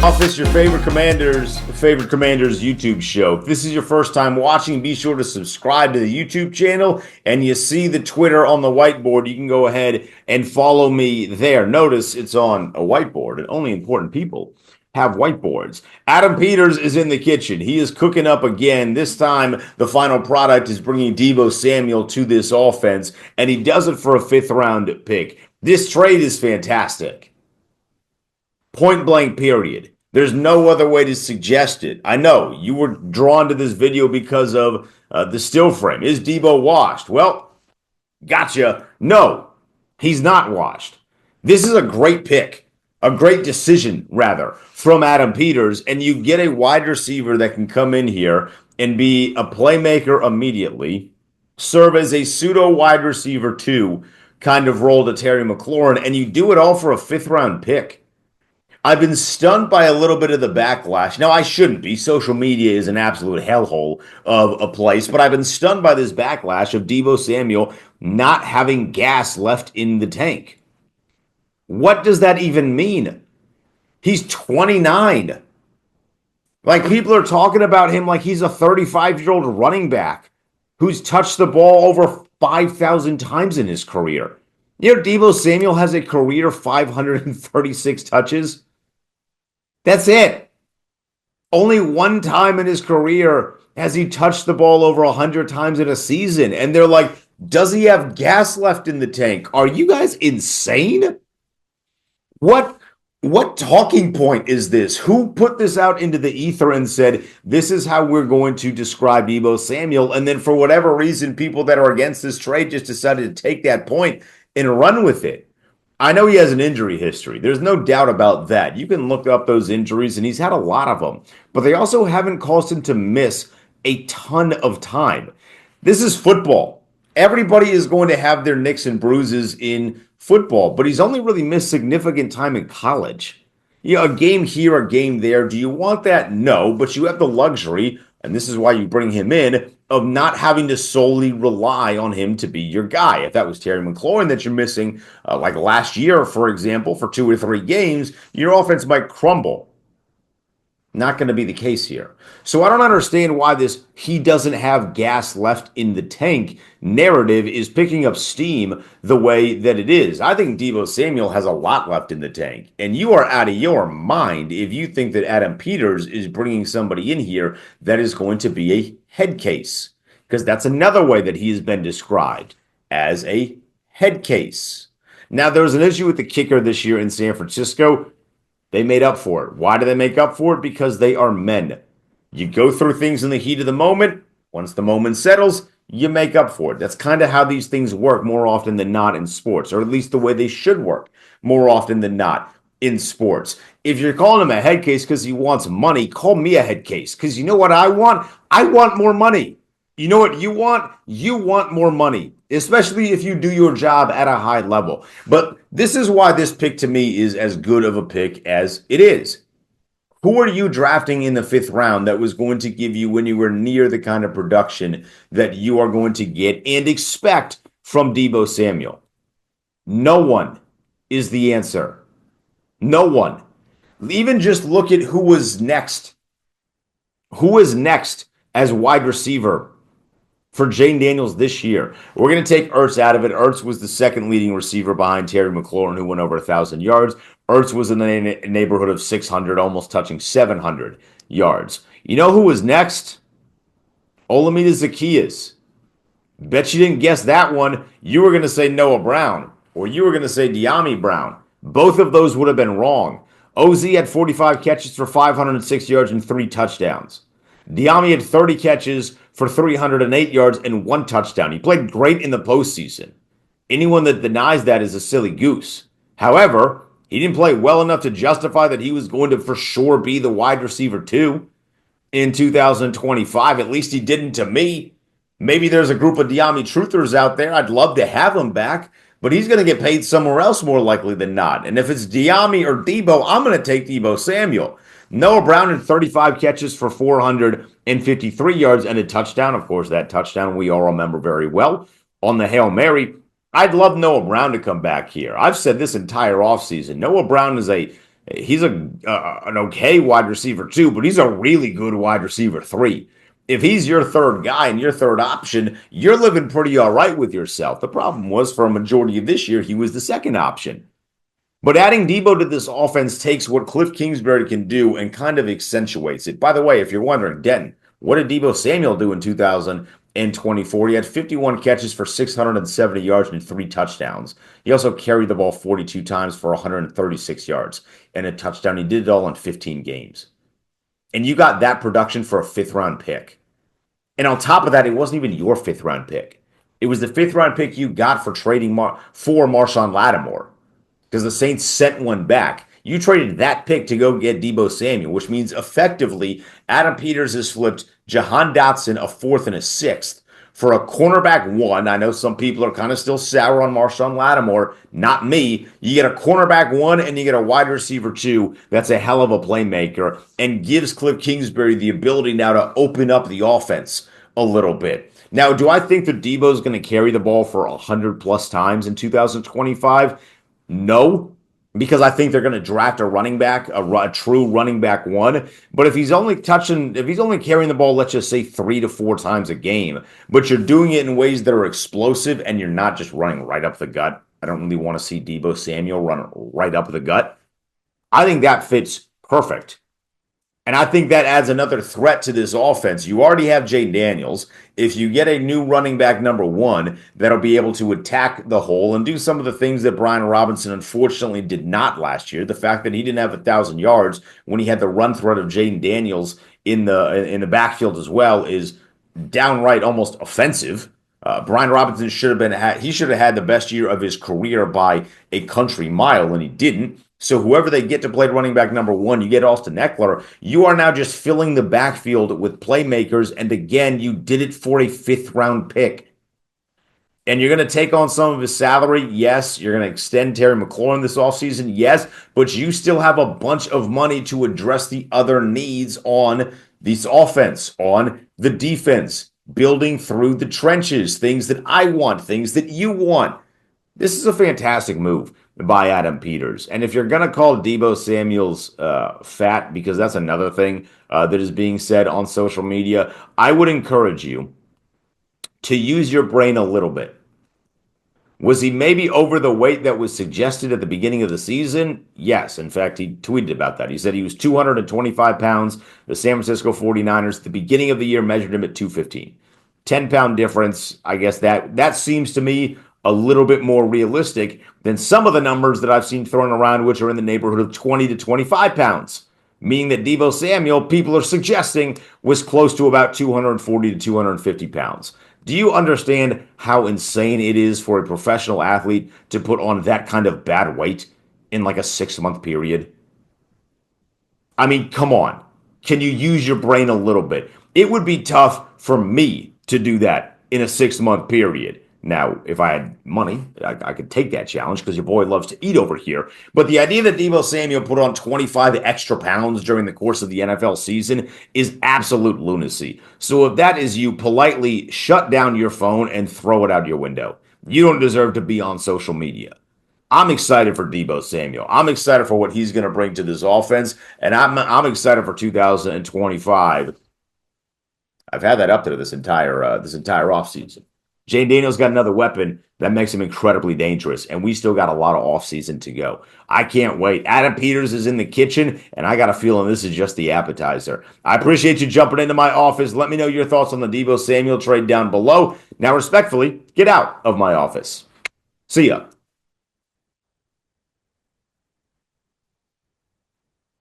Office, your favorite Commanders YouTube show. If this is your first time watching, be sure to subscribe to the YouTube channel, and you see the Twitter on the whiteboard, you can go ahead and follow me there. Notice it's on a whiteboard, and only important people have whiteboards. Adam Peters is in the kitchen. He is cooking up again. This time, the final product is bringing Deebo Samuel to this offense, and he does it for a fifth-round pick. This trade is fantastic. Point blank, period. There's no other way to suggest it. I know you were drawn to this video because of the still frame. Is Deebo washed? Well, gotcha. No, he's not washed. This is a great pick, a great decision, rather, from Adam Peters, and you get a wide receiver that can come in here and be a playmaker immediately, serve as a pseudo wide receiver two kind of role to Terry McLaurin, and you do it all for a fifth-round pick. I've been stunned by a little bit of the backlash. Now, I shouldn't be. Social media is an absolute hellhole of a place, but I've been stunned by this backlash of Deebo Samuel not having gas left in the tank. What does that even mean? He's 29. Like, people are talking about him like he's a 35-year-old running back who's touched the ball over 5,000 times in his career. You know, Deebo Samuel has a career 536 touches. That's it. Only one time in his career has he touched the ball over 100 times in a season. And they're like, does he have gas left in the tank? Are you guys insane? What talking point is this? Who put this out into the ether and said, this is how we're going to describe Deebo Samuel? And then for whatever reason, people that are against this trade just decided to take that point and run with it. I know he has an injury history. There's no doubt about that. You can look up those injuries, and he's had a lot of them. But they also haven't caused him to miss a ton of time. This is football. Everybody is going to have their nicks and bruises in football, but he's only really missed significant time in college. You know, a game here, a game there. Do you want that? No, but you have the luxury, and this is why you bring him in, of not having to solely rely on him to be your guy. If that was Terry McLaurin that you're missing, like last year, for example, for 2 or 3 games, your offense might crumble. Not going to be the case here. So I don't understand why this he doesn't have gas left in the tank narrative is picking up steam the way that it is. I think Deebo Samuel has a lot left in the tank. And you are out of your mind if you think that Adam Peters is bringing somebody in here that is going to be a head case. Because that's another way that he has been described, as a head case. Now, there was an issue with the kicker this year in San Francisco. They made up for it. Why do they make up for it? Because they are men. You go through things in the heat of the moment. Once the moment settles, you make up for it. That's kind of how these things work more often than not in sports, or at least the way they should work more often than not in sports. If you're calling him a head case because he wants money, call me a head case. Because you know what I want? I want more money. You know what you want? You want more money, especially if you do your job at a high level. But this is why this pick to me is as good of a pick as it is. Who are you drafting in the 5th round that was going to give you anywhere near the kind of production that you are going to get and expect from Deebo Samuel? No one is the answer. No one. Even just look at who was next. Who is next as wide receiver for Jane Daniels this year? We're going to take Ertz out of it. Ertz was the second leading receiver behind Terry McLaurin, who went over 1,000 yards. Ertz was in the neighborhood of 600, almost touching 700 yards. You know who was next? Olamide Zaccheaus. Bet you didn't guess that one. You were going to say Noah Brown, or you were going to say De'Ami Brown. Both of those would have been wrong. OZ had 45 catches for 506 yards and 3 touchdowns. De'Ami had 30 catches for 308 yards and 1 touchdown. He played great in the postseason. Anyone that denies that is a silly goose. However, he didn't play well enough to justify that he was going to for sure be the wide receiver 2 in 2025. At least he didn't to me. Maybe there's a group of De'Ami truthers out there. I'd love to have him back, but he's going to get paid somewhere else more likely than not. And if it's De'Ami or Deebo, I'm going to take Deebo Samuel. Noah Brown had 35 catches for 453 yards and a touchdown. Of course, that touchdown we all remember very well on the Hail Mary. I'd love Noah Brown to come back here. I've said this entire offseason. Noah Brown is a He's an okay wide receiver 2, but he's a really good wide receiver 3. If he's your third guy and your third option, you're living pretty all right with yourself. The problem was for a majority of this year, he was the second option. But adding Deebo to this offense takes what Cliff Kingsbury can do and kind of accentuates it. By the way, if you're wondering, Denton, what did Deebo Samuel do in 2024? He had 51 catches for 670 yards and 3 touchdowns. He also carried the ball 42 times for 136 yards and a touchdown. He did it all in 15 games. And you got that production for a fifth-round pick. And on top of that, it wasn't even your fifth-round pick. It was the fifth-round pick you got for trading for Marshawn Lattimore, because the Saints sent one back. You traded that pick to go get Deebo Samuel, which means effectively Adam Peters has flipped Jahan Dotson a fourth and a sixth for a cornerback 1. I know some people are kind of still sour on Marshawn Lattimore. Not me. You get a cornerback 1 and you get a wide receiver 2. That's a hell of a playmaker and gives Cliff Kingsbury the ability now to open up the offense a little bit. Now, do I think that Deebo is going to carry the ball for 100 plus times in 2025? No, because I think they're going to draft a running back, a true running back 1. But if he's only carrying the ball, let's just say 3 to 4 times a game, but you're doing it in ways that are explosive and you're not just running right up the gut. I don't really want to see Deebo Samuel run right up the gut. I think that fits perfect. And I think that adds another threat to this offense. You already have Jay Daniels. If you get a new running back number 1 that'll be able to attack the hole and do some of the things that Brian Robinson unfortunately did not last year, the fact that he didn't have 1,000 yards when he had the run threat of Jaden Daniels in the backfield as well is downright almost offensive. Brian Robinson should have had the best year of his career by a country mile, and he didn't. So whoever they get to play running back number 1, you get Austin Eckler. You are now just filling the backfield with playmakers. And again, you did it for a 5th-round pick. And you're going to take on some of his salary. Yes. You're going to extend Terry McLaurin this offseason. Yes. But you still have a bunch of money to address the other needs on this offense, on the defense, building through the trenches, things that I want, things that you want. This is a fantastic move by Adam Peters. And if you're going to call Deebo Samuel's fat, because that's another thing that is being said on social media, I would encourage you to use your brain a little bit. Was he maybe over the weight that was suggested at the beginning of the season? Yes. In fact, he tweeted about that. He said he was 225 pounds. The San Francisco 49ers at the beginning of the year measured him at 215. 10-pound difference. I guess that seems to me a little bit more realistic than some of the numbers that I've seen thrown around, which are in the neighborhood of 20 to 25 pounds, meaning that Deebo Samuel, people are suggesting, was close to about 240 to 250 pounds. Do you understand how insane it is for a professional athlete to put on that kind of bad weight in like a 6-month period? I mean, come on. Can you use your brain a little bit? It would be tough for me to do that in a 6-month period. Now, if I had money, I could take that challenge because your boy loves to eat over here. But the idea that Deebo Samuel put on 25 extra pounds during the course of the NFL season is absolute lunacy. So if that is you, politely shut down your phone and throw it out your window. You don't deserve to be on social media. I'm excited for Deebo Samuel. I'm excited for what he's going to bring to this offense, and I'm excited for 2025. I've had that up to this entire offseason. Jane Daniels got another weapon that makes him incredibly dangerous, and we still got a lot of offseason to go. I can't wait. Adam Peters is in the kitchen, and I got a feeling this is just the appetizer. I appreciate you jumping into my office. Let me know your thoughts on the Deebo Samuel trade down below. Now, respectfully, get out of my office. See ya.